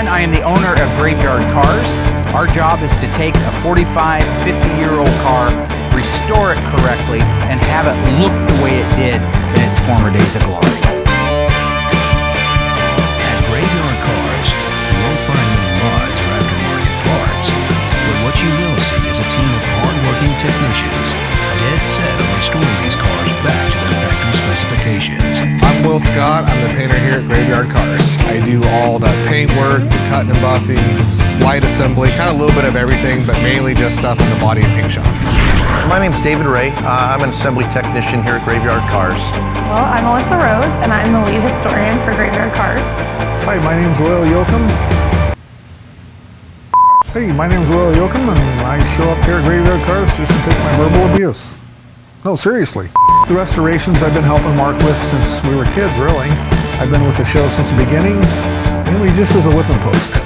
Morman. I am the owner of Graveyard Carz. Our job is to take a 45, 50-year-old car, restore it correctly, and have it look the way it did in its former days of glory. At Graveyard Carz, you won't find many mods or aftermarket parts, but what you will see is a team of hard-working technicians dead set on restoring these cars back to their factory specifications. I'm Will Scott. I'm the painter here at Graveyard Carz. I do all the paint work, the cutting and buffing, slide assembly, kind of a little bit of everything, but mainly just stuff in the body and paint shop. My name's David Ray. I'm an assembly technician here at Graveyard Carz. Well, I'm Melissa Rose, and I'm the lead historian for Graveyard Carz. Hi, my name's Royal Yoakum. Hey, my name's Royal Yoakum, and I show up here at Graveyard Carz just to take my verbal abuse. No, seriously. The restorations I've been helping Mark with since we were kids, really. I've been with the show since the beginning, mainly just as a whipping post. To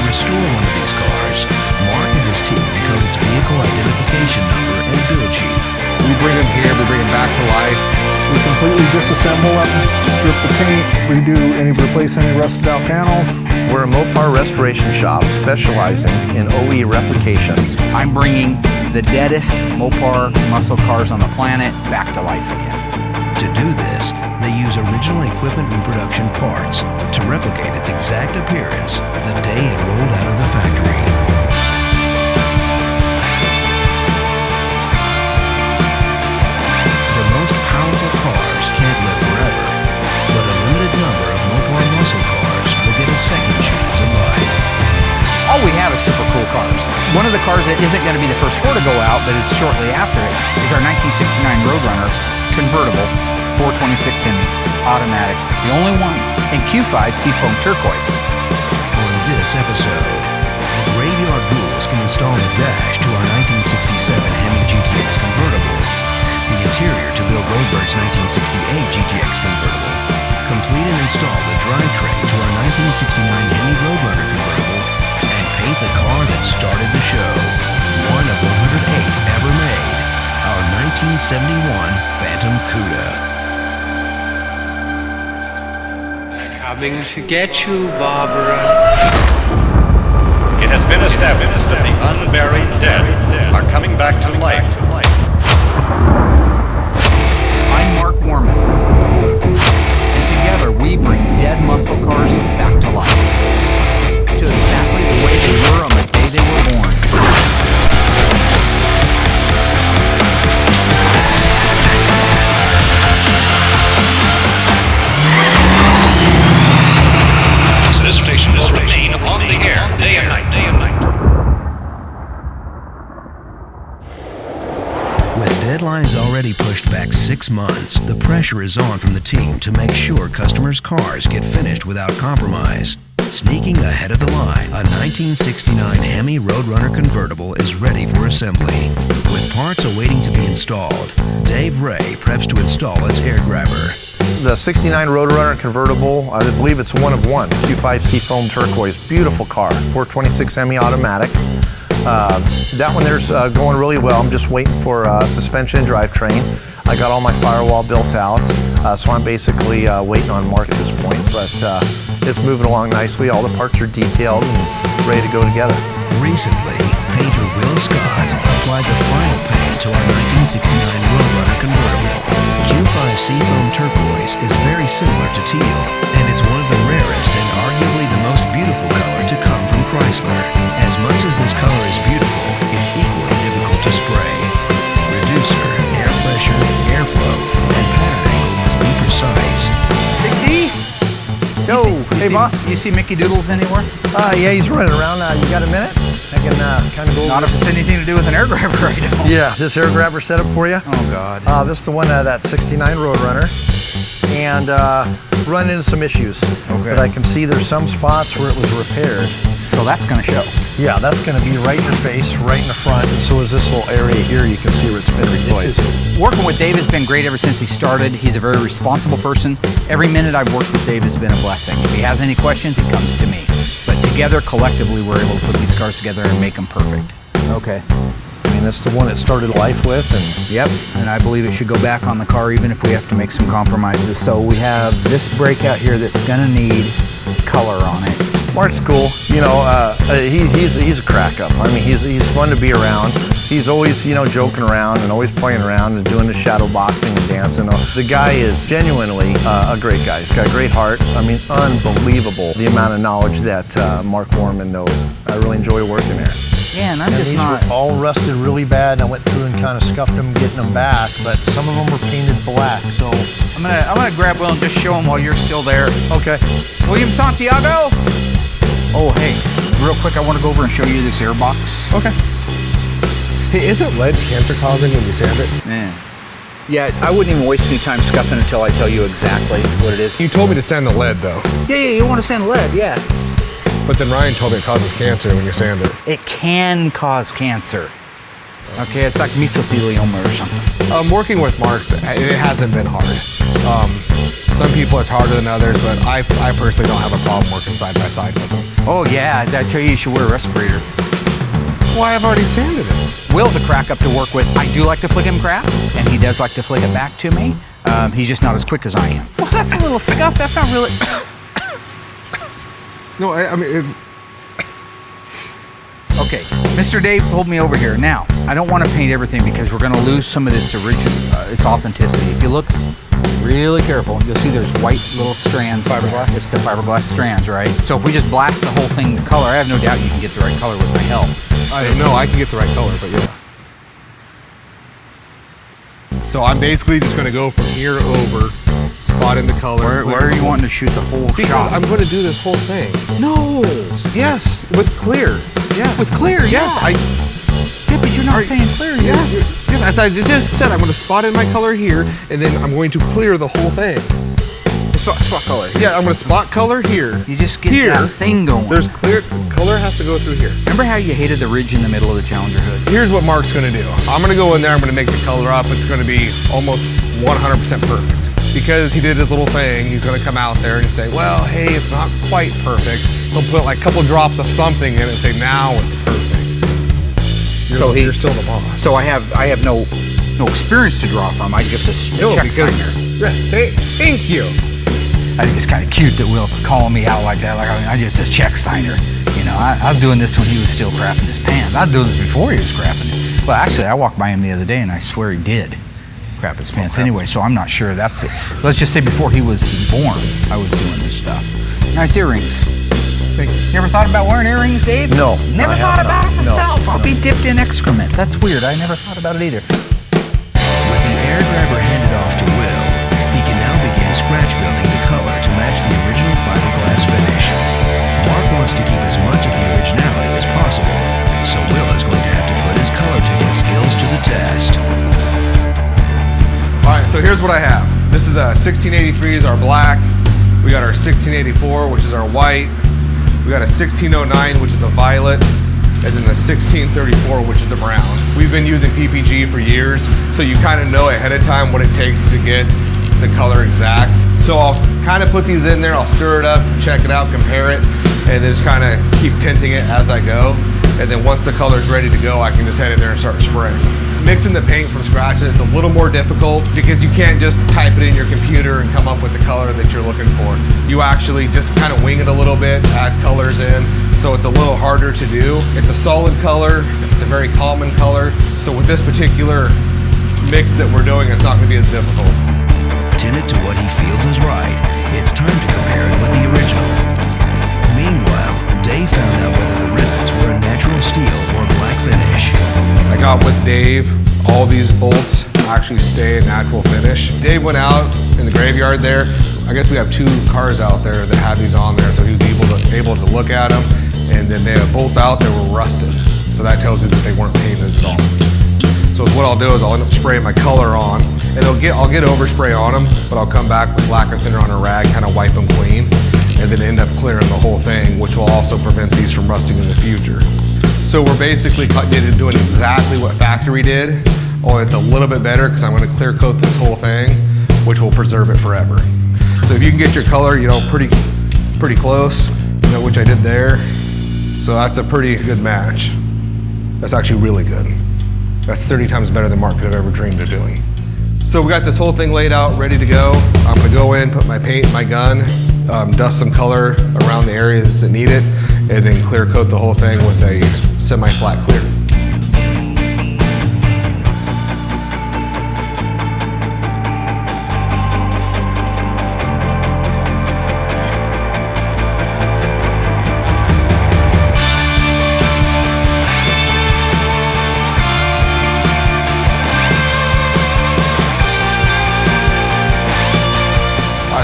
restore one of these cars, Mark and his team decode its vehicle identification number and build sheet. We bring them here, we bring them back to life. We completely disassemble them, strip the paint, replace any rusted out panels. We're a Mopar restoration shop specializing in OE replication. I'm bringing the deadest Mopar muscle cars on the planet back to life again. To do this, they use original equipment reproduction parts to replicate its exact appearance the day it rolled out of the factory. The most powerful cars can't live forever, but a limited number of Mopar muscle cars will get a second chance at life. All we have is super cool cars. One of the cars that isn't going to be the first four to go out, but is shortly after it, is our 1969 Roadrunner Convertible 426 Hemi automatic, the only one in Q5 Seafoam Turquoise. On this episode, the Graveyard Ghouls can install the dash to our 1967 Hemi GTX Convertible, the interior to Bill Goldberg's 1968 GTX Convertible, complete and install the drivetrain to our 1969 Hemi Roadrunner Convertible, and paint the car that started the show, one of 108 ever made, our 1971 Phantom Cuda. Coming to get you, Barbara. It has been established that the unburied dead are coming back to life. I'm Mark Morman, and together we bring dead muscle cars back to life, to exactly the way they were on the day they were born. This station will remain on the air day and night. With deadlines already pushed back 6 months, the pressure is on from the team to make sure customers' cars get finished without compromise. Sneaking ahead of the line, a 1969 Hemi Roadrunner Convertible is ready for assembly. With parts awaiting to be installed, Dave Ray preps to install its air grabber. The 69 Roadrunner Convertible, I believe it's one of one, Q5 Seafoam Turquoise, beautiful car, 426 Hemi automatic. That one there's going really well. I'm just waiting for suspension and drivetrain. I got all my firewall built out, so I'm basically waiting on Mark at this point, but it's moving along nicely. All the parts are detailed and ready to go together. Recently, painter Will Scott applied the final paint to our 1969 Roadrunner Convertible. Q5 Seafoam Turquoise is very similar to teal, and it's one of the rarest and arguably the most beautiful color to come from Chrysler. As much as this color is beautiful, it's equally difficult to spray. Reducer, air pressure, airflow, and pattern angle must be precise. Big D? Yo, hey boss. You see Mickey Doodles anywhere? Yeah, he's running around. You got a minute? I can kind of go Not if it's anything to do with an air grabber right now. Yeah, this air grabber setup for you. Oh God. This is the one that 69 Roadrunner, and run into some issues. Okay. But I can see there's some spots where it was repaired. So that's going to show. Yeah, that's going to be right in your face, right in the front, and so is this little area here. You can see where it's been replaced. Working with Dave has been great ever since he started. He's a very responsible person. Every minute I've worked with Dave has been a blessing. If he has any questions, he comes to me. But together, collectively, we're able to put these cars together and make them perfect. Okay. I mean, it's the one it started life with, and Yep, and I believe it should go back on the car even if we have to make some compromises. So we have this breakout here that's gonna need color on it. Mark's cool. You know, he's a crack up. I mean, he's fun to be around. He's always, you know, joking around and always playing around and doing the shadow boxing and dancing. The guy is genuinely a great guy. He's got a great heart. I mean, unbelievable the amount of knowledge that Mark Morman knows. I really enjoy working there. Yeah, and I'm And just these not. were all rusted really bad, and I went through and kind of scuffed them, getting them back. But some of them were painted black, so. I'm gonna grab Will and just show him while you're still there. Okay. William Santiago. Oh, hey, real quick, I want to go over and show you this air box. Okay. Hey, isn't lead cancer causing when you sand it? Yeah, I wouldn't even waste any time scuffing until I tell you exactly what it is. You told me to sand the lead though. Yeah, you want to sand lead, yeah. But then Ryan told me it causes cancer when you sand it. It can cause cancer. Okay, it's like mesothelioma or something. Working with Marks, it hasn't been hard. Some people it's harder than others, but I personally don't have a problem working side by side with them. Oh yeah, I tell you should wear a respirator. Well, I've already sanded it. Will's a crack up to work with. I do like to flick him crap, and he does like to flick it back to me. He's just not as quick as I am. Well, that's a little scuff. That's not really... No, I mean... Okay, Mr. Dave pulled me over here. Now, I don't want to paint everything because we're going to lose some of its its authenticity. If you look really careful, you'll see there's white little strands. Fiberglass? It's the fiberglass strands, right? So if we just blast the whole thing to color, I have no doubt you can get the right color with my help. I don't know, I can get the right color, but yeah. So I'm basically just going to go from here over, spot in the color. Where are you wanting to shoot the whole Because shot? I'm going to do this whole thing. No! Yes, with clear. Yes. With clear, Yes, Yeah, but you're not saying clear yet. Yes, as I just said, I'm going to spot in my color here, and then I'm going to clear the whole thing. Spot color. Yeah, I'm going to spot color here. You just get here, that thing going. There's clear, color has to go through here. Remember how you hated the ridge in the middle of the Challenger hood? Here's what Mark's going to do. I'm going to go in there, I'm going to make the color up. It's going to be almost 100% perfect. Because he did his little thing, he's going to come out there and say, well, hey, it's not quite perfect. He'll put like a couple drops of something in it and say, now it's perfect. You're still the boss. So I have no experience to draw from. I just a check signer. Thank you. I think it's kind of cute that Will calling me out like that. Like I'm just a check signer. You know, I was doing this when he was still crapping his pants. I was doing this before he was crapping it. Well, actually, I walked by him the other day and I swear he did crap his pants anyway. So I'm not sure that's it. Let's just say before he was born, I was doing this stuff. Nice earrings. You ever thought about wearing earrings, Dave? No. Never I thought have about it not. No, myself. I'll no. be dipped in excrement. That's weird. I never thought about it either. With the air grabber handed off to Will, he can now begin scratch building the color to match the original fiberglass finish. Mark wants to keep as much of the originality as possible, so Will is going to have to put his color taking skills to the test. All right, so here's what I have. This is a 1683 is our black. We got our 1684, which is our white. We got a 1609, which is a violet, and then the 1634, which is a brown. We've been using PPG for years, so you kind of know ahead of time what it takes to get the color exact. So I'll kind of put these in there, I'll stir it up, check it out, compare it, and then just kind of keep tinting it as I go. And then once the color's ready to go, I can just head in there and start spraying. Mixing the paint from scratch, it's a little more difficult because you can't just type it in your computer and come up with the color that you're looking for. You actually just kind of wing it a little bit, add colors in, so it's a little harder to do. It's a solid color, it's a very common color, so with this particular mix that we're doing, it's not going to be as difficult. Tint it to what he feels is right. It's time to compare it with the original. Meanwhile, Dave found out whether the rivets were a natural steel or black finish. I got with Dave, all these bolts actually stay a natural finish. Dave went out in the graveyard there. I guess we have 2 cars out there that have these on there, so he was able to look at them, and then they have bolts out that were rusted. So that tells you that they weren't painted at all. So what I'll do is I'll end up spraying my color on, and I'll get overspray on them, but I'll come back with black and thinner on a rag, kind of wipe them clean, and then end up clearing the whole thing, which will also prevent these from rusting in the future. So we're basically doing exactly what factory did, only it's a little bit better because I'm going to clear coat this whole thing, which will preserve it forever. So if you can get your color, pretty close, which I did there. So that's a pretty good match. That's actually really good. That's 30 times better than Mark could have ever dreamed of doing. So we got this whole thing laid out, ready to go. I'm gonna go in, put my paint, my gun, dust some color around the areas that need it, and then clear coat the whole thing with a semi-flat clear.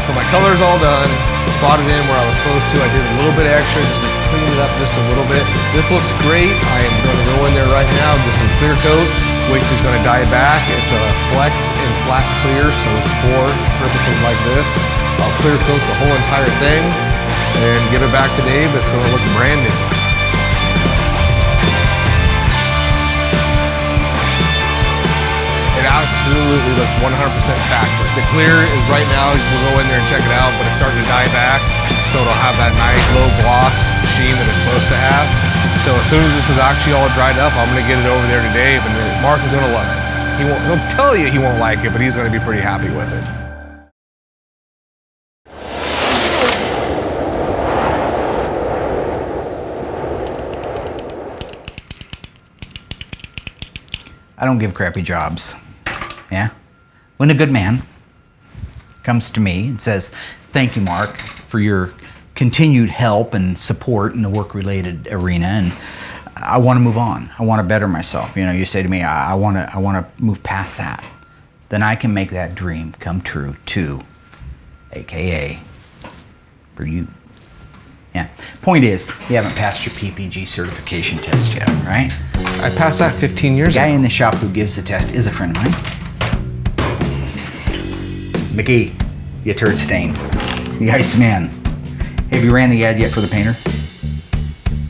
So my color's all done, spotted in where I was supposed to. I did a little bit extra just to clean it up just a little bit. This looks great. I am going to go in there right now, get some clear coat, which is going to dye back. It's a flex and flat clear, so it's for purposes like this. I'll clear coat the whole entire thing and give it back to Dave. It's going to look brand new. It absolutely looks 100% factory. The clear is right now, we'll go in there and check it out, but it's starting to dye back, so it'll have that nice low gloss sheen that it's supposed to have. So as soon as this is actually all dried up, I'm gonna get it over there to Dave, and Mark is gonna love it. He'll tell you he won't like it, but he's gonna be pretty happy with it. I don't give crappy jobs. Yeah? When a good man comes to me and says, thank you, Mark, for your continued help and support in the work-related arena, and I want to move on. I want to better myself. You know, you say to me, I want to move past that. Then I can make that dream come true too, AKA for you. Yeah. Point is, you haven't passed your PPG certification test yet, right? I passed that 15 years The guy ago. in the shop who gives the test is a friend of mine. McGee, you turd stain. The Iceman. Have you ran the ad yet for the painter?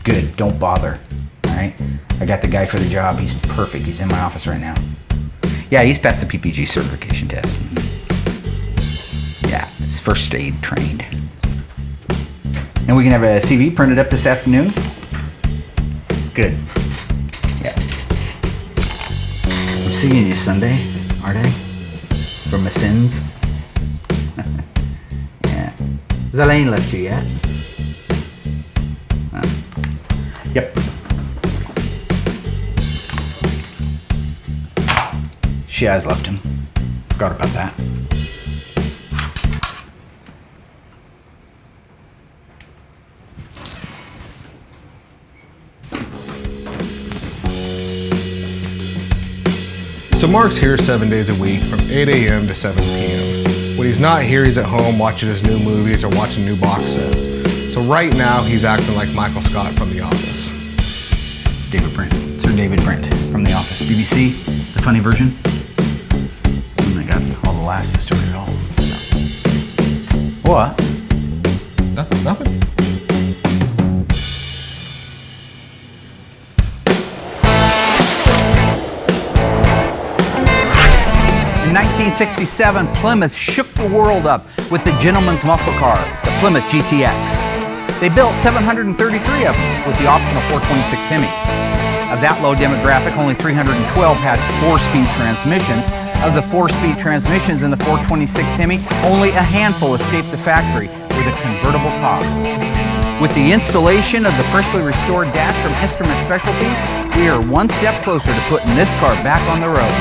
Good, don't bother. All right? I got the guy for the job. He's perfect. He's in my office right now. Yeah, he's passed the PPG certification test. Yeah, he's first aid trained. And we can have a CV printed up this afternoon? Good. Yeah. I'm seeing you Sunday, aren't I? For my sins? Yeah. Has Elaine left you yet? Yep. She has left him. Forgot about that. So Mark's here 7 days a week from 8 a.m. to 7 p.m. When he's not here, he's at home watching his new movies or watching new box sets. So right now, he's acting like Michael Scott from The Office. David Brent. Sir David Brent from The Office. BBC, the funny version. And they got all the last history at all. What? Nothing. In 1967, Plymouth shook the world up with the gentleman's muscle car, the Plymouth GTX. They built 733 of them with the optional 426 Hemi. Of that low demographic, only 312 had 4-speed transmissions. Of the 4-speed transmissions in the 426 Hemi, only a handful escaped the factory with a convertible top. With the installation of the freshly restored dash from Instrument Specialties, we are one step closer to putting this car back on the road.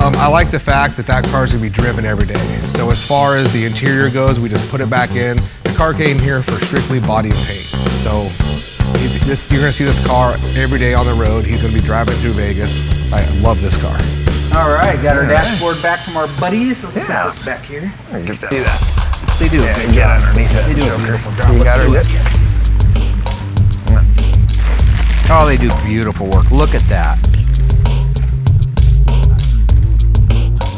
I like the fact that that car's gonna be driven every day. So as far as the interior goes, we just put it back in. The car came here for strictly body and paint. So you're gonna see this car every day on the road. He's gonna be driving through Vegas. I love this car. All right, got our dashboard back from our buddies. Let's set us back here. Get that. Do that. They do a good Get job. underneath it. They do a beautiful job. You Let's got do it. it. Oh, they do beautiful work. Look at that.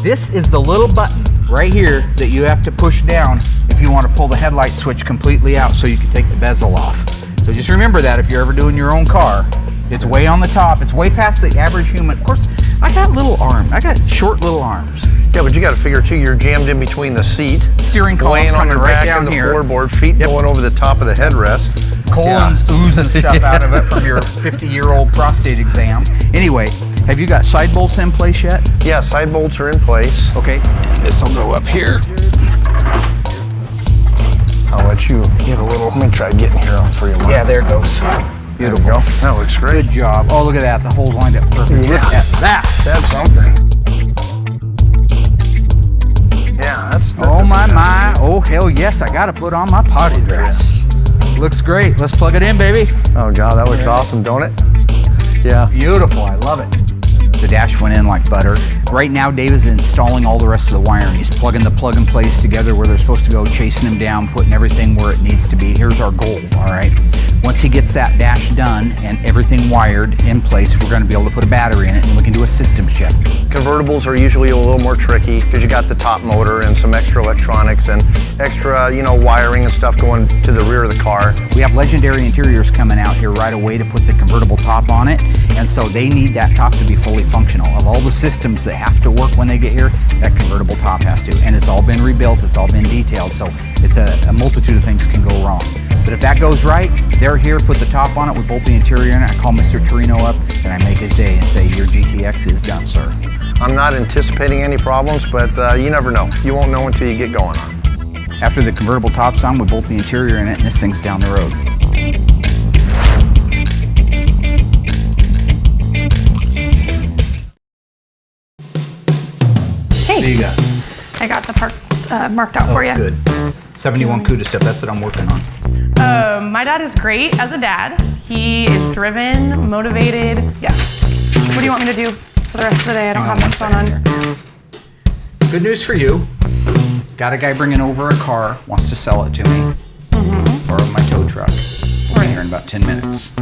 This is the little button right here that you have to push down if you want to pull the headlight switch completely out so you can take the bezel off. So just remember that if you're ever doing your own car. It's way on the top. It's way past the average human. Of course, I got little arms. I got short little arms. Yeah, but you got to figure too, you're jammed in between the seat, Steering column weighing on coming your right back down and the here. floorboard, feet going over the top of the headrest. Colon's oozing stuff out of it from your 50-year-old prostate exam. Anyway, have you got side bolts in place yet? Yeah, side bolts are in place. Okay, this will go up here. I'll let you get a little. I'm gonna try getting here for you. Mark. Yeah, there it goes. Beautiful. There we go. That looks great. Good job. Oh, look at that. The holes lined up perfect. Yeah. Look at that. That's something. Yeah, that's. Oh my. Oh hell yes, I gotta put on my party dress. Looks great. Let's plug it in, baby. Oh god, that looks awesome, don't it? Yeah. Beautiful. I love it. The dash went in like butter. Right now, Dave is installing all the rest of the wiring. He's plugging the plug and plays together where they're supposed to go, chasing them down, putting everything where it needs to be. Here's our goal, all right? Once he gets that dash done and everything wired in place, we're gonna be able to put a battery in it and we can do a systems check. Convertibles are usually a little more tricky because you got the top motor and some extra electronics and extra, wiring and stuff going to the rear of the car. We have Legendary Interiors coming out here right away to put the convertible top on it, and so they need that top to be fully functional. Of all the systems that have to work when they get here, that convertible top has to, and it's all been rebuilt, it's all been detailed, so it's a multitude of things can go wrong. But if that goes right, they're here, put the top on it, we bolt the interior in it, I call Mr. Torino up, and I make his day and say, your GTX is done, sir. I'm not anticipating any problems, but you never know. You won't know until you get going on. After the convertible top's on, we bolt the interior in it, and this thing's down the road. Hey, There you go. I got the parts marked out for you. Good. 71 Cuda stuff, that's what I'm working on. My dad is great as a dad. He is driven, motivated. Yeah. What do you want me to do for the rest of the day? I don't have my phone on. Good news for you. Got a guy bringing over a car, wants to sell it to me. Borrow my tow truck. We're here in about 10 minutes.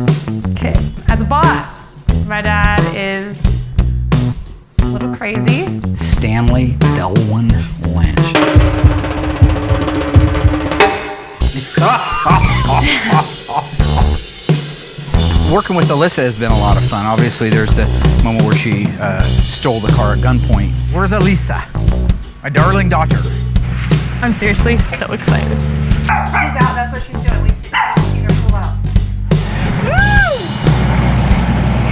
Okay. As a boss, my dad is a little crazy. Stanley Delwyn Lynch. Working with Alyssa has been a lot of fun. Obviously, there's the moment where she stole the car at gunpoint. Where's Alyssa? My darling daughter. I'm seriously so excited. She's out, that's what she's doing. We see her pull out.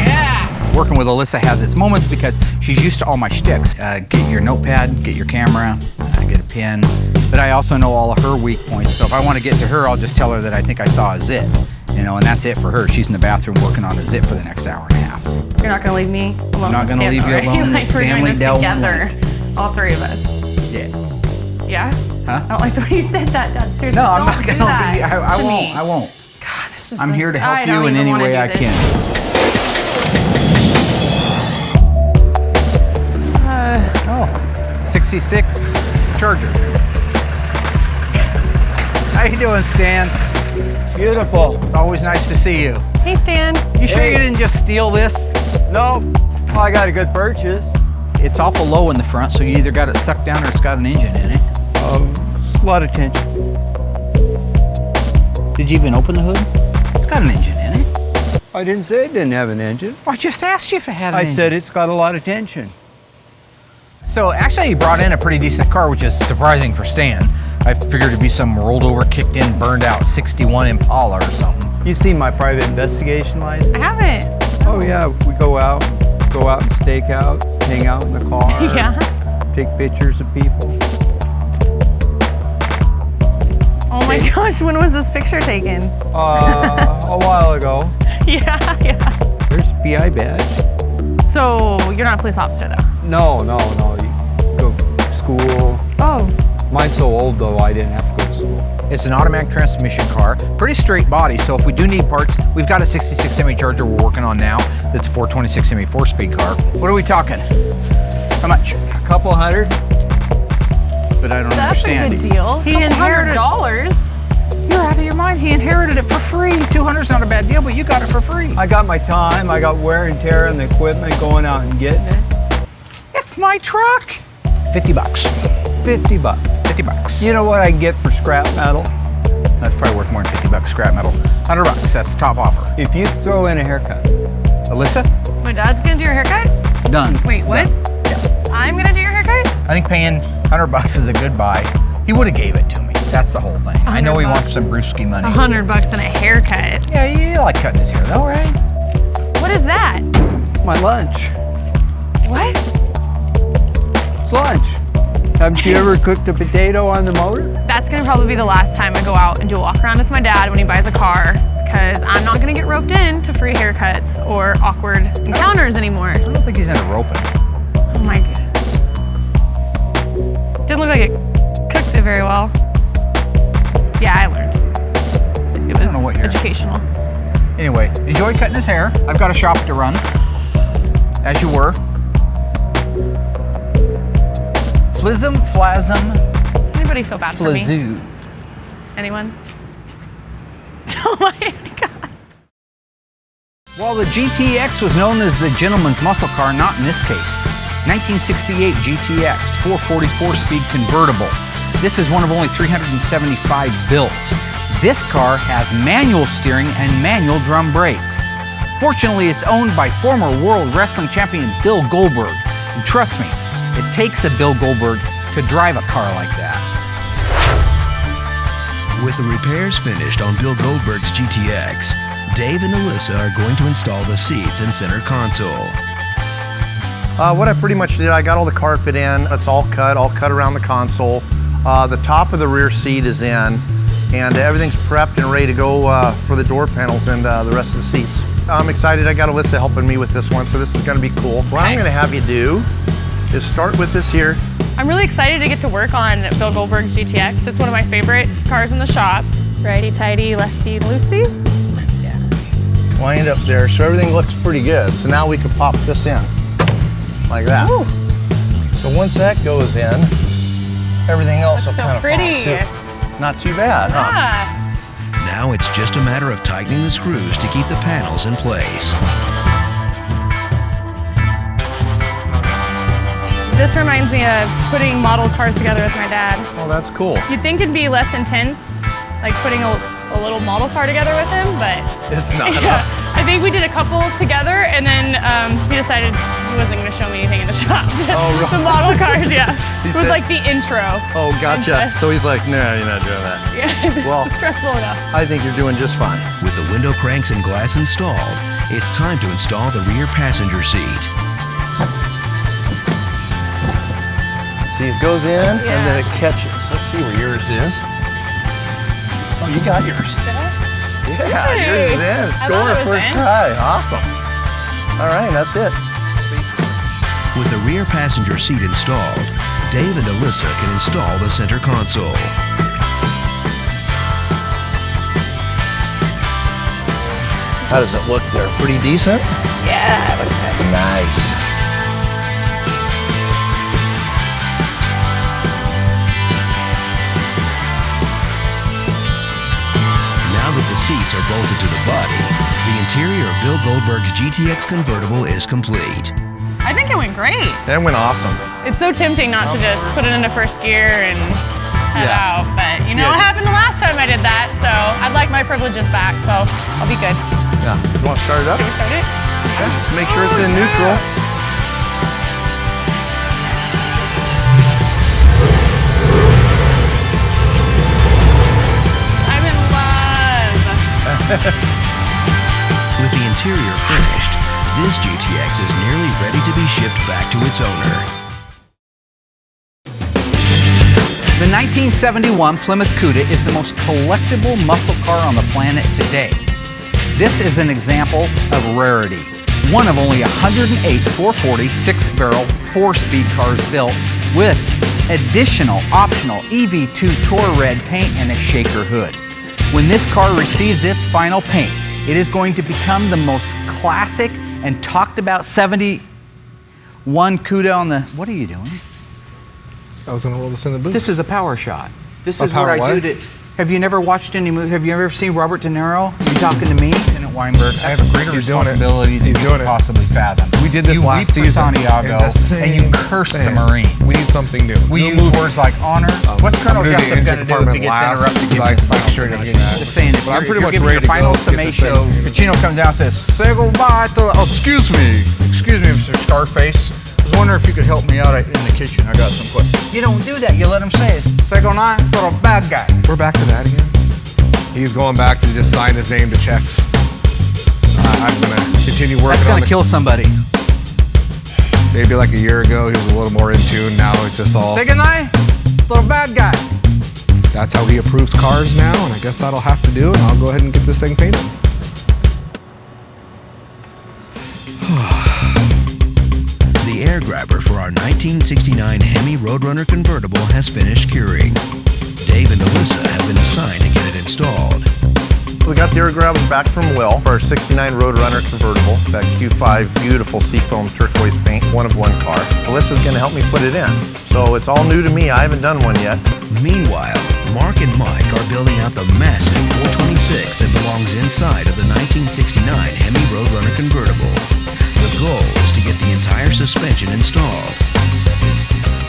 Yeah. Working with Alyssa has its moments because she's used to all my shticks. Get your notepad, get your camera, get a pen. But I also know all of her weak points. So if I want to get to her, I'll just tell her that I think I saw a zit. And that's it for her. She's in the bathroom working on a zit for the next hour and a half. You're not gonna leave me alone. I'm not with gonna Stan, leave you though, right? alone Like with we're doing Stanley this Delwyn. together, all three of us. Yeah. Yeah. Huh? I don't like the way you said that, Dad. Seriously, No, I'm don't not do gonna that leave you. I to won't. me. I won't. God, this is. I'm here to I help don't you in even any wanna way do I this. can. Oh, 66 Charger. How you doing, Stan? Beautiful. It's always nice to see you. Hey, Stan. You sure you didn't just steal this? No, well, I got a good purchase. It's awful low in the front, so you either got it sucked down or it's got an engine in it. It's a lot of tension. Did you even open the hood? It's got an engine in it. I didn't say it didn't have an engine. Well, I just asked you if it had an I engine. said it's got a lot of tension. So actually, you brought in a pretty decent car, which is surprising for Stan. I figured it'd be some rolled over, kicked in, burned out 61 Impala or something. You've seen my private investigation license? I haven't. Oh yeah, we go out and stake out, hang out in the car. Yeah. Take pictures of people. Oh my gosh, when was this picture taken? A while ago. Yeah. There's a PI badge. So you're not a police officer though? No. You go to school. Oh. Mine's so old though, I didn't have to go to school. It's an automatic transmission car, pretty straight body, so if we do need parts, we've got a 66 Hemi Charger we're working on now that's a 426 Hemi 4-speed car. What are we talking? How much? A couple hundred. But I don't That's understand. a good deal. He inherited $100. You're out of your mind. He inherited it for free. $200's not a bad deal, but you got it for free. I got my time, I got wear and tear on the equipment going out and getting it. It's my truck. 50 bucks. 50 bucks. 50 bucks. You know what I can get for scrap metal? That's probably worth more than 50 bucks scrap metal. 100 bucks, that's the top offer. If you throw in a haircut. Alyssa? My dad's gonna do your haircut? Done. Wait, what? Done. Yeah. I'm gonna do your haircut? I think paying $100 is a good buy. He would have gave it to me. That's the whole thing. I know he wants some brewski money. $100 and a haircut. Yeah, you like cutting his hair though, right? What is that? My lunch. What? It's lunch. Haven't you ever cooked a potato on the motor? That's gonna probably be the last time I go out and do a walk around with my dad when he buys a car, because I'm not gonna get roped in to free haircuts or awkward encounters anymore. I don't think he's into roping. Oh my god. Didn't look like it cooked it very well. Yeah, I learned. It was educational. Anyway, enjoy cutting his hair. I've got a shop to run, as you were. Flism, flasm, Does anybody feel bad for me? flazoo. Anyone? Oh my god. While the GTX was known as the gentleman's muscle car, not in this case. 1968 GTX 444-speed convertible. This is one of only 375 built. This car has manual steering and manual drum brakes. Fortunately, it's owned by former World Wrestling Champion Bill Goldberg. And trust me, it takes a Bill Goldberg to drive a car like that. With the repairs finished on Bill Goldberg's GTX, Dave and Alyssa are going to install the seats and center console. What I pretty much did, I got all the carpet in. It's all cut around the console. The top of the rear seat is in, and everything's prepped and ready to go for the door panels and the rest of the seats. I'm excited. I got Alyssa helping me with this one, so this is going to be cool. What I'm going to have you do is start with this here. I'm really excited to get to work on Bill Goldberg's GTX. It's one of my favorite cars in the shop. Righty-tighty, lefty-loosey. Wind up there, so everything looks pretty good. So now we can pop this in, like that. Ooh. So once that goes in, everything else will So kind of pretty. fall. Not too bad, huh? Ah. Now it's just a matter of tightening the screws to keep the panels in place. This reminds me of putting model cars together with my dad. Oh, that's cool. You'd think it'd be less intense, like putting a little model car together with him, but It's not. yeah, I think we did a couple together, and then he decided he wasn't going to show me anything in the shop. Oh, right. The model cars, yeah. He It was said- like the intro. Oh, gotcha. And, So he's like, no, you're not doing that. yeah, Well- it's stressful enough. I think you're doing just fine. With the window cranks and glass installed, it's time to install the rear passenger seat. See, it goes in and Yeah. then it catches. Let's see where yours is. Oh, you got yours. Yeah, Hey, yours is in. I Score thought it was first in. try. Awesome. All right, that's it. With the rear passenger seat installed, Dave and Alyssa can install the center console. How does it look there? Pretty decent? Yeah, it looks good. Nice. Now that the seats are bolted to the body, the interior of Bill Goldberg's GTX convertible is complete. I think it went great. That went awesome. It's so tempting not to just put it into first gear and head Yeah. out, but you know Yeah. what happened the last time I did that, so I'd like my privileges back, so I'll be good. Yeah. You want to start it up? Can we start it? Yeah. Just make sure it's in neutral. I'm in love. With the interior finished, this GTX is nearly ready to be shipped back to its owner. The 1971 Plymouth Cuda is the most collectible muscle car on the planet today. This is an example of rarity. One of only 108 440 6-barrel 4-speed cars built with additional optional EV2 Tour Red paint and a shaker hood. When this car receives its final paint, it is going to become the most classic and talked about 71 Cuda on the... What are you doing? I was gonna roll this in the booth. This is a power shot. This A is what power I what? do to... Have you never watched any movie? Have you ever seen Robert De Niro? You talking to me? Lieutenant Weinberg, I have a greater He's doing it. responsibility than He's you doing can it. possibly fathom. We did this you last weep season. for Santiago, And the and you same curse the thing. Marines. We need something new. We New use movies. words like honor. What's Colonel I'm gonna do Jessup the going to do if he engine gets department interrupted? last, Give like, him the final sure he summation. doesn't get Just saying, if But I'm you're pretty much giving ready your to go final get this summation, thing. Pacino comes down and says, "Say goodbye to..." Oh, excuse me, Mr. Scarface. was wondering if you could help me out in the kitchen. I got some questions. You don't do that. You let him say it. Second line for a bad guy. We're back to that again. He's going back to just sign his name to checks. I'm gonna continue working. That's gonna kill somebody. Maybe like a year ago, he was a little more in tune. Now it's just all. Second line for a bad guy. That's how he approves cars now, and I guess that'll have to do, and I'll go ahead and get this thing painted. The air grabber for our 1969 Hemi Roadrunner Convertible has finished curing. Dave and Alyssa have been assigned to get it installed. We got the air grabber back from Will for our 69 Roadrunner Convertible. That Q5 beautiful seafoam turquoise paint, one of one car. Alyssa's gonna help me put it in. So it's all new to me, I haven't done one yet. Meanwhile, Mark and Mike are building out the massive 426 that belongs inside of the 1969 Hemi Roadrunner Convertible. The goal is to get the entire suspension installed.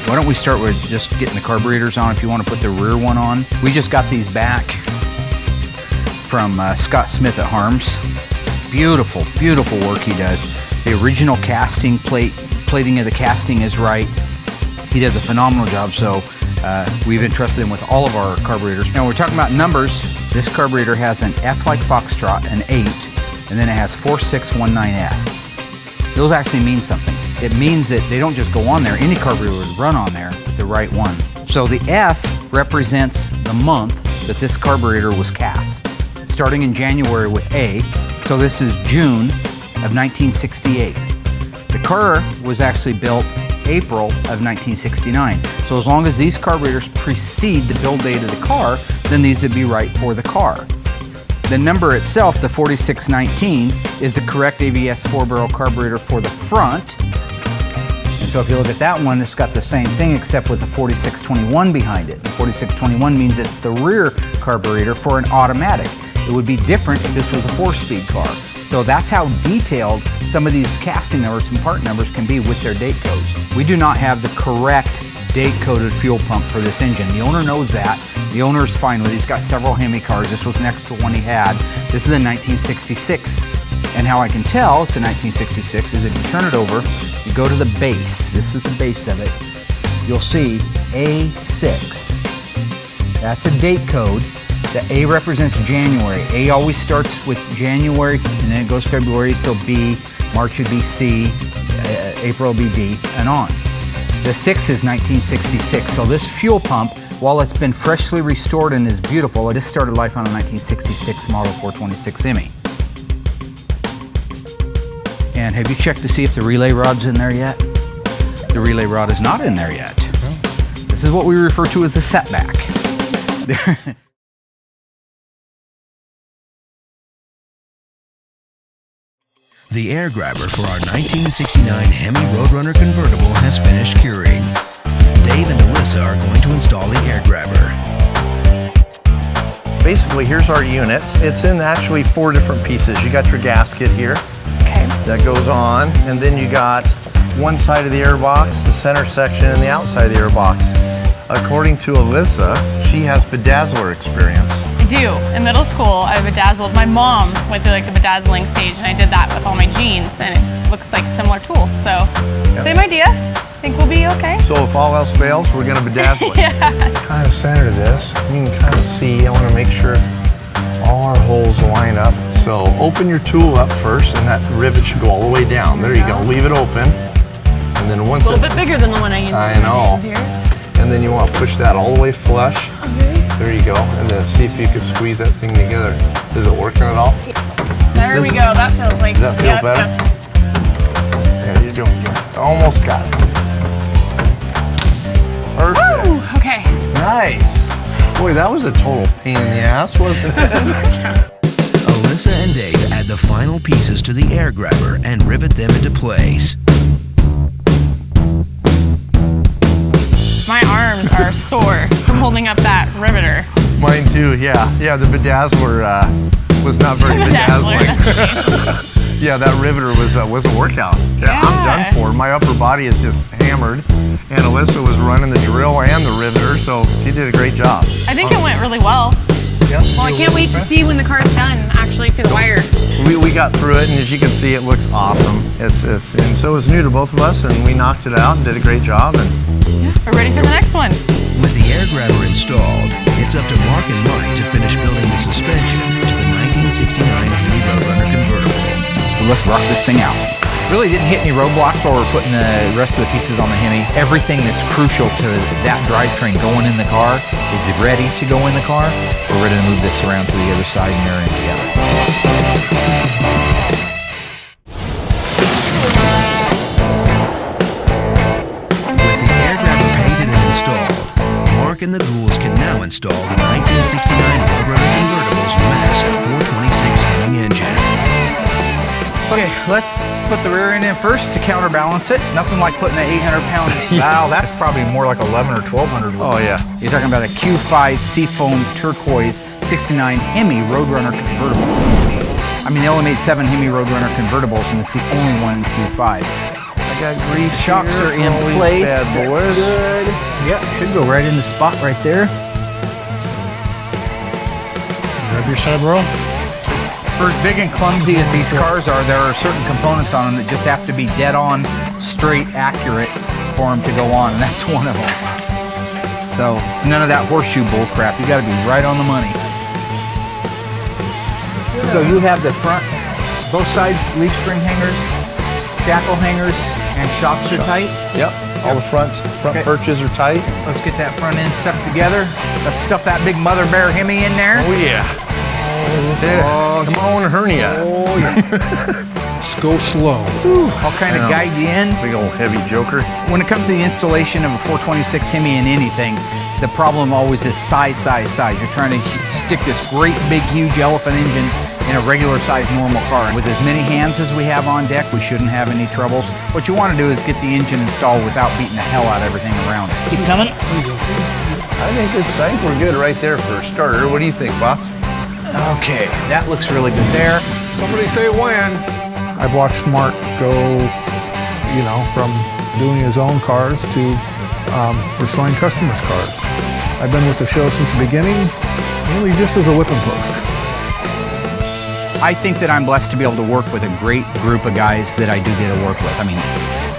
Why don't we start with just getting the carburetors on if you want to put the rear one on. We just got these back from Scott Smith at Harms. Beautiful, beautiful work he does. The original casting plating of the casting is right. He does a phenomenal job, so we've entrusted him with all of our carburetors. Now we're talking about numbers. This carburetor has an F like Foxtrot, an 8, and then it has 4619S. Those actually mean something. It means that they don't just go on there. Any carburetor would run on there with the right one. So the F represents the month that this carburetor was cast, starting in January with A. So this is June of 1968. The car was actually built April of 1969. So as long as these carburetors precede the build date of the car, then these would be right for the car. The number itself, the 4619, is the correct ABS 4-barrel carburetor for the front. And so if you look at that one, it's got the same thing except with the 4621 behind it. The 4621 means it's the rear carburetor for an automatic. It would be different if this was a 4-speed car. So that's how detailed some of these casting numbers and part numbers can be with their date codes. We do not have the correct date-coded fuel pump for this engine. The owner knows that. The owner is fine with it. He's got several Hemi cars. This was next to one he had. This is a 1966. And how I can tell it's a 1966 is if you turn it over, you go to the base. This is the base of it. You'll see A6. That's a date code. The A represents January. A always starts with January and then it goes February, so B, March would be C, April would be D, and on. The 6 is 1966, so this fuel pump, while it's been freshly restored and is beautiful, this started life on a 1966 model 426 Hemi. And have you checked to see if the relay rod's in there yet? The relay rod is not in there yet. This is what we refer to as a setback. The air grabber for our 1969 Hemi Roadrunner Convertible has finished curing. Dave and Alyssa are going to install the air grabber. Basically, here's our unit. It's in actually 4 different pieces. You got your gasket here. Okay. That goes on, and then you got one side of the air box, the center section, and the outside of the air box. According to Alyssa, she has bedazzler experience. I do. In middle school, I bedazzled. My mom went through like the bedazzling stage, and I did that with all my jeans, and it looks like a similar tool. So, same idea. I think we'll be okay. So if all else fails, we're gonna bedazzle it. Yeah. Kind of center this. You can kind of see, I wanna make sure all our holes line up. So open your tool up first, and that rivet should go all the way down. There you go, leave it open. And then once a little bit bigger than the one I used. I know. Here. And then you want to push that all the way flush. Okay. There you go. And then see if you can squeeze that thing together. Is it working at all? There we go. That feels like. Does that feel better? Yeah, you're doing good. Almost got it. Perfect. Woo! Okay. Nice. Boy, that was a total pain in the ass, wasn't it? Alyssa and Dave add the final pieces to the air grabber and rivet them into place. My arms are sore from holding up that riveter. Mine too, yeah. Yeah, the bedazzler was not very bedazzling. Yeah, that riveter was a workout. Yeah, I'm done for. My upper body is just hammered. And Alyssa was running the drill and the riveter, so she did a great job. I think it went really well. Yep. Well, I can't wait to see when the car's done, actually. actually see the wire. We got through it, and as you can see, it looks awesome. And so it was new to both of us, and we knocked it out and did a great job. And Yeah, we're ready for the next one. With the air grabber installed, it's up to Mark and Mike to finish building the suspension to the 1969 Hemi Roadrunner Convertible. Well, let's rock this thing out. Really didn't hit any roadblocks while we're putting the rest of the pieces on the Hemi. Everything that's crucial to that drivetrain going in the car is ready to go in the car. We're ready to move this around to the other side and they're in together. With the air grabber painted and installed, Mark and the Ghouls can now install the 1969 Roadrunner Convertible's massive 426 Hemi engine. Okay, let's put the rear end in first to counterbalance it. Nothing like putting an 800-pound valve. That's probably more like 11 or 1200. oh yeah, You're talking about a Q5 Seafoam Turquoise 69 Hemi Roadrunner Convertible. I mean, they only made 7 Hemi Roadrunner Convertibles, and it's the only one in Q5. I got grease. Shocks here are for in all these place. bad boys. That's good. Yeah, should go right in the spot right there. Grab your side roll. For as big and clumsy as these cars are, there are certain components on them that just have to be dead on, straight, accurate for them to go on, and that's one of them. So it's none of that horseshoe bull crap. You got to be right on the money. So you have the front, both sides leaf spring hangers, shackle hangers, and shocks are tight. Yep. All the front Okay. perches are tight. Let's get that front end stuck together. Let's stuff that big mother bear Hemi in there. Oh yeah. Oh, come on, hernia. Oh, yeah. Just go slow. I'll kind of I know. guide you in. Big old heavy joker. When it comes to the installation of a 426 Hemi in anything, the problem always is size. You're trying to stick this great big huge elephant engine in a regular size normal car. With as many hands as we have on deck, we shouldn't have any troubles. What you want to do is get the engine installed without beating the hell out of everything around it. Keep coming. I think we're good right there for a starter. What do you think, boss? Okay, that looks really good there. Somebody say when. I've watched Mark go, from doing his own cars to restoring customers' cars. I've been with the show since the beginning, mainly just as a whipping post. I think that I'm blessed to be able to work with a great group of guys that I do get to work with. I mean,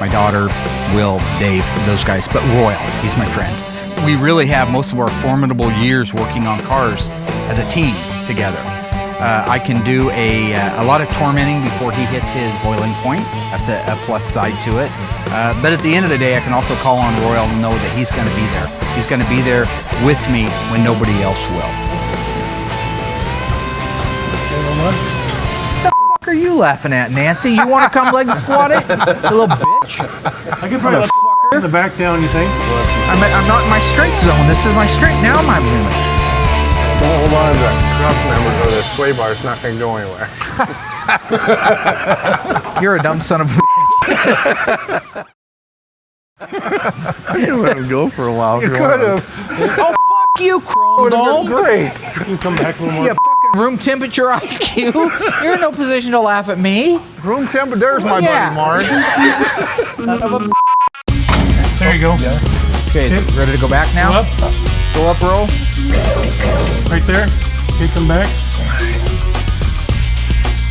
my daughter, Will, Dave, those guys, but Royal, he's my friend. We really have most of our formidable years working on cars as a team together. I can do a lot of tormenting before he hits his boiling point. That's a plus side to it. But at the end of the day, I can also call on Royal and know that he's going to be there. He's going to be there with me when nobody else will. What the fuck are you laughing at, Nancy? You want to come leg squat it? You little bitch. I could probably let the back down, you think? I'm not in my strength zone. This is my strength. Now my limit. Don't hold on to the cross member or the sway bar. It's not going to go anywhere. You're a dumb son of a bitch. I didn't let him go for a while. You could have. Oh, fuck you, Chrome Dome. Great. You can come back a little more. You fucking room temperature IQ. You're in no position to laugh at me. Room temperature. There's my Yeah. buddy Mark. There you go. Okay, so ready to go back now? Go up. Go up, roll. Right there. Okay, come back.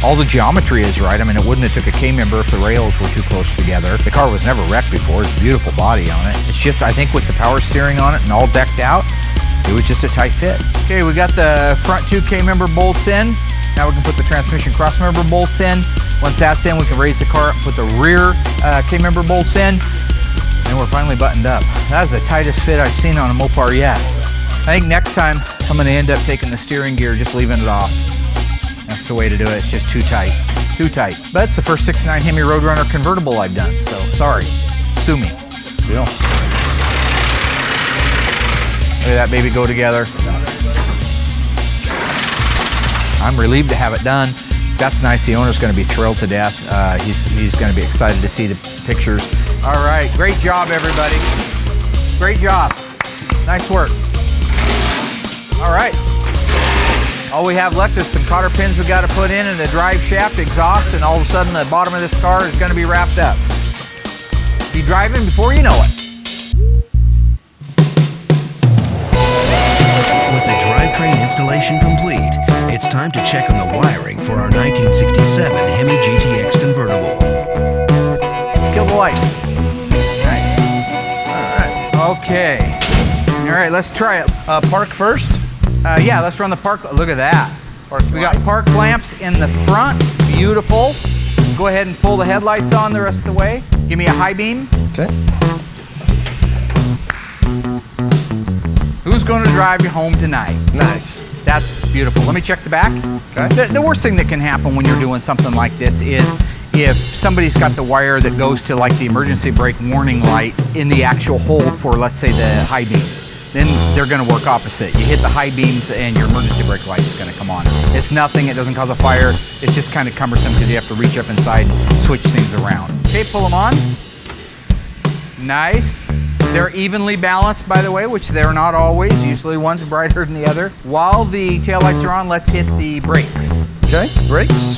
All the geometry is right. I mean, it wouldn't have took a K-member if the rails were too close together. The car was never wrecked before. It's a beautiful body on it. It's just, I think with the power steering on it and all decked out, it was just a tight fit. Okay, we got the front 2 K-member bolts in. Now we can put the transmission cross-member bolts in. Once that's in, we can raise the car up and put the rear K-member bolts in. And we're finally buttoned up. That's the tightest fit I've seen on a Mopar yet. I think next time I'm going to end up taking the steering gear, just leaving it off. That's the way to do it. It's just too tight. Too tight. But it's the first 69 Hemi Roadrunner convertible I've done, so sorry. Sue me. Deal. Look at that baby go together. I'm relieved to have it done. That's nice. The owner's going to be thrilled to death. He's going to be excited to see the pictures. All right. Great job, everybody. Great job. Nice work. All right. All we have left is some cotter pins we got to put in and the drive shaft, exhaust, and all of a sudden the bottom of this car is going to be wrapped up. Be driving before you know it. With the drivetrain installation complete, it's time to check on the wiring for our 1967 Hemi GTX convertible. Let's kill the lights. Nice. All right. Okay. All right, let's try it. Park first. Yeah, let's run the park. Look at that. We got lights. park lamps in the front. Beautiful. Go ahead and pull the headlights on the rest of the way. Give me a high beam. Okay. Who's going to drive you home tonight? Nice. That's beautiful. Let me check the back. Okay. The worst thing that can happen when you're doing something like this is if somebody's got the wire that goes to like the emergency brake warning light in the actual hole for, let's say, the high beam. Then they're going to work opposite. You hit the high beams and your emergency brake light is going to come on. It's nothing. It doesn't cause a fire. It's just kind of cumbersome because you have to reach up inside and switch things around. Okay, pull them on. Nice. They're evenly balanced, by the way, which they're not always. Usually one's brighter than the other. While the taillights are on, let's hit the brakes. Okay, brakes.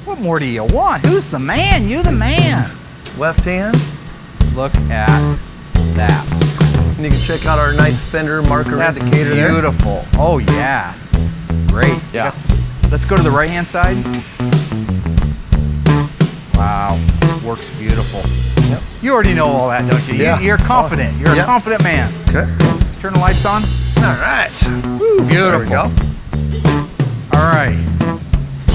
What more do you want? Who's the man? You the man. Left hand. Look at that. And you can check out our nice fender marker indicator there. Beautiful. Oh yeah. Great. Yeah. Let's go to the right hand side. Wow. Works beautiful. Yep. You already know all that, don't you? Yeah. You're confident. You're a confident man. Okay. Turn the lights on. All right. Woo, beautiful. There we go. All right.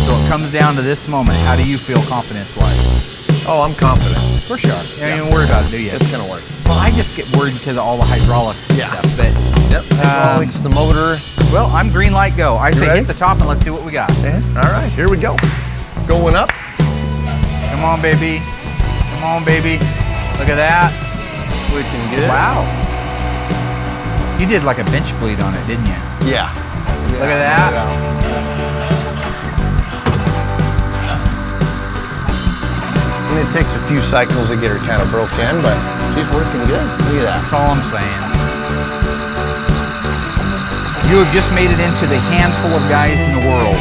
So it comes down to this moment. How do you feel confidence-wise? Oh, I'm confident. Of course you are. You ain't even worried about it, do you? It's gonna work. Well, I just get worried because of all the hydraulics and stuff. But Yep. Hydraulics, the motor. well, I'm green light go. I say ready? hit the top and let's see what we got. Okay. All right, here we go. Going up. Come on, baby. Come on, baby. Look at that. Looking good. Wow. You did like a bench bleed on it, didn't you? Yeah. Look at that. And it takes a few cycles to get her kind of broke in, but she's working good. Look at that. That's all I'm saying. You have just made it into the handful of guys in the world.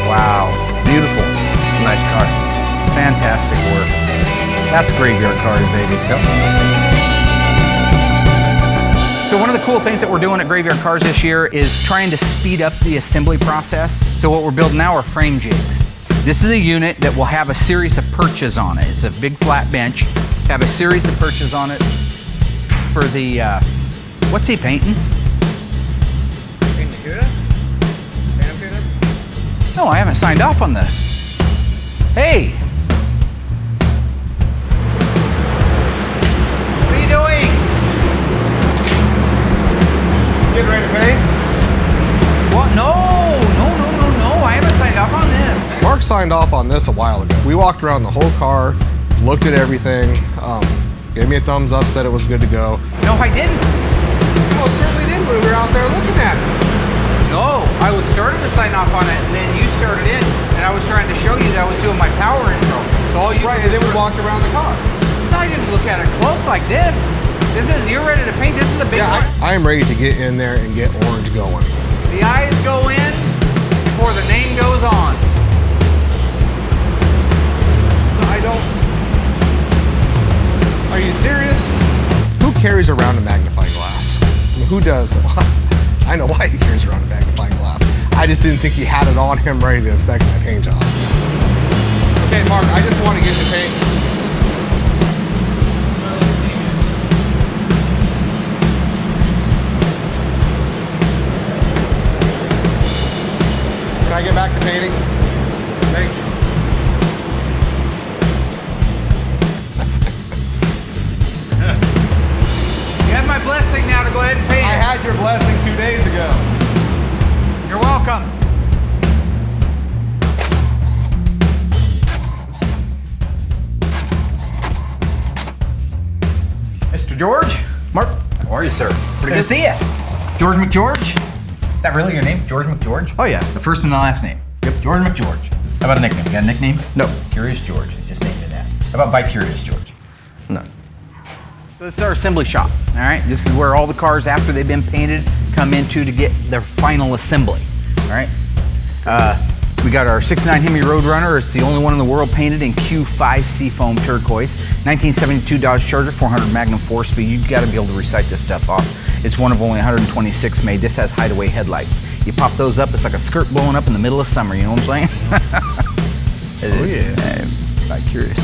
Wow. Beautiful. It's a nice car. Fantastic work. That's graveyard Carz, baby. Yep. So one of the cool things that we're doing at Graveyard Carz this year is trying to speed up the assembly process. So what we're building now are frame jigs. This is a unit that will have a series of perches on it. It's a big flat bench. Have a series of perches on it for the, what's he painting? Painting the Cuda? Painting Cuda? No, I haven't signed off on the, hey! What are you doing? Getting ready to paint? What? No, I haven't signed off on this. Mark signed off on this a while ago. We walked around the whole car, looked at everything, gave me a thumbs up, said it was good to go. No, I didn't. Well, certainly did when we were out there looking at it. No, I was starting to sign off on it, and then you started in, and I was trying to show you that I was doing my power intro. So all you Right, and then we walked around the car. No, I didn't look at it close like this. This is, you're ready to paint. This is the big one. I am ready to get in there and get orange going. The eyes go in before the name goes on. I don't. Are you serious? Who carries around a magnifying glass? I mean, who does? I know why he carries around a magnifying glass. I just didn't think he had it on him ready to inspect my paint job. Okay, Mark, I just want to get you paint. Can I get back to painting? Thank you. You have my blessing now to go ahead and paint I it. had your blessing 2 days ago. You're welcome. Mr. George? Mark. How are you, sir? Pretty good to see you. George McGeorge? Is that really your name? George McGeorge? Oh, yeah. The first and the last name? Yep. George McGeorge. How about a nickname? You got a nickname? No. Curious George. Just named it that. How about Bi-Curious George? No. So this is our assembly shop, all right? This is where all the cars, after they've been painted, come into to get their final assembly, all right? We got our 69 Hemi Roadrunner. It's the only one in the world painted in Q5 Seafoam turquoise. 1972 Dodge Charger, 400 Magnum 4-speed. You've got to be able to recite this stuff off. It's one of only 126 made. This has hideaway headlights. You pop those up, it's like a skirt blowing up in the middle of summer, you know what I'm saying? Oh yeah. I'm curious.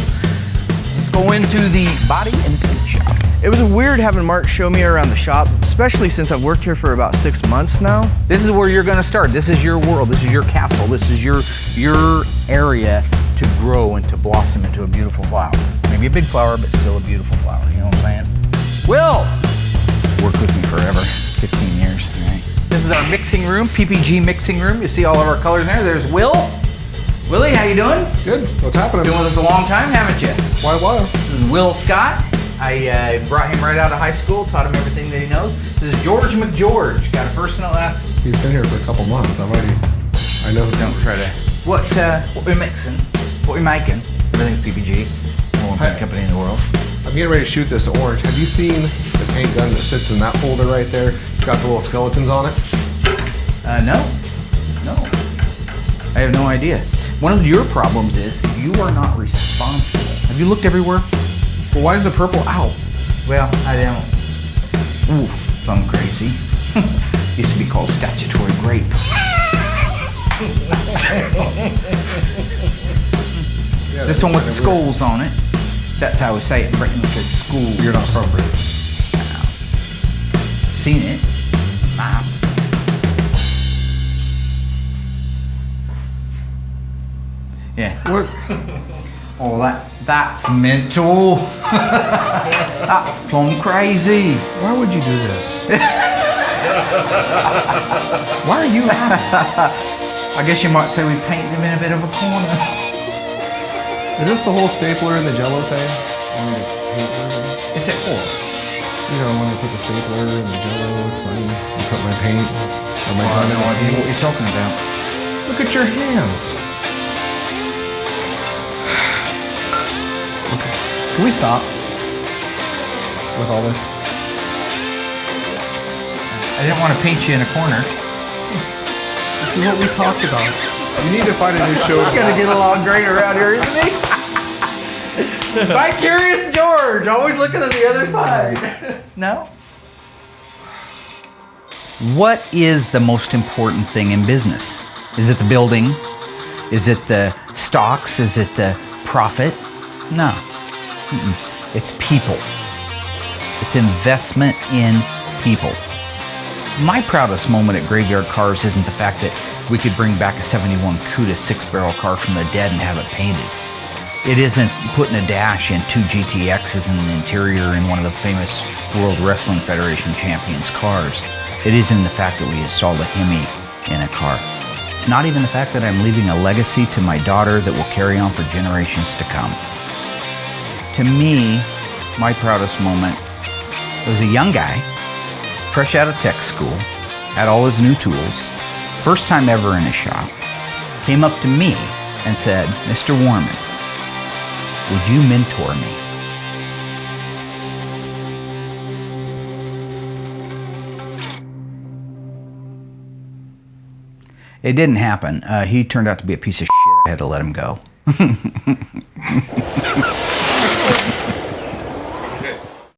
Let's go into the body and paint shop. It was weird having Mark show me around the shop, especially since I've worked here for about 6 months now. This is where you're gonna start. This is your world. This is your castle. This is your area to grow and to blossom into a beautiful flower. Maybe a big flower, but still a beautiful flower, you know what I'm saying? Will! Worked with me forever, 15 years, right? This is our mixing room, PPG mixing room. You see all of our colors in there. There's Will. Willie, how you doing? Good. What's happening? Been with us a long time, haven't you? Why? This is Will Scott. I brought him right out of high school, taught him everything that he knows. This is George McGeorge. Got a first and a last. He's been here for a couple months. I know. Don't try to. What we're mixing, what we're making. Everything's PPG. Number one paint company in the world. I'm getting ready to shoot this orange. Have you seen the paint gun that sits in that folder right there? It's got the little skeletons on it. No. I have no idea. One of your problems is you are not responsible. Have you looked everywhere? Well, why is the purple out? Well, I don't. Ooh, I'm crazy. Used to be called statutory grape. Yeah, this one with the weird. skulls on it. That's how we say it in Britain. We say school. You're not from Britain. Seen it. Map. Yeah. What? Oh, that's mental. That's plumb crazy. Why would you do this? Why are you laughing? I guess you might say we painted him in a bit of a corner. Is this the whole stapler and the jello thing? Is it all? You know, when I put the stapler and the jello, it's funny. I put my paint on my I have no idea what you're talking about. Look at your hands. Okay. Can we stop with all this? I didn't want to paint you in a corner. This is what we talked about. You need to find a new show. He's gonna get along great around here, isn't he? Vicarious George, always looking at the other side. No? What is the most important thing in business? Is it the building? Is it the stocks? Is it the profit? No. It's people. It's investment in people. My proudest moment at Graveyard Carz isn't the fact that we could bring back a 71 Cuda 6-barrel car from the dead and have it painted. It isn't putting a dash in 2 GTXs in the interior in one of the famous World Wrestling Federation champions' cars. It isn't the fact that we installed a Hemi in a car. It's not even the fact that I'm leaving a legacy to my daughter that will carry on for generations to come. To me, my proudest moment was a young guy, fresh out of tech school, had all his new tools, first time ever in a shop, came up to me and said, "Mr. Warman, would you mentor me?" It didn't happen. He turned out to be a piece of shit. I had to let him go.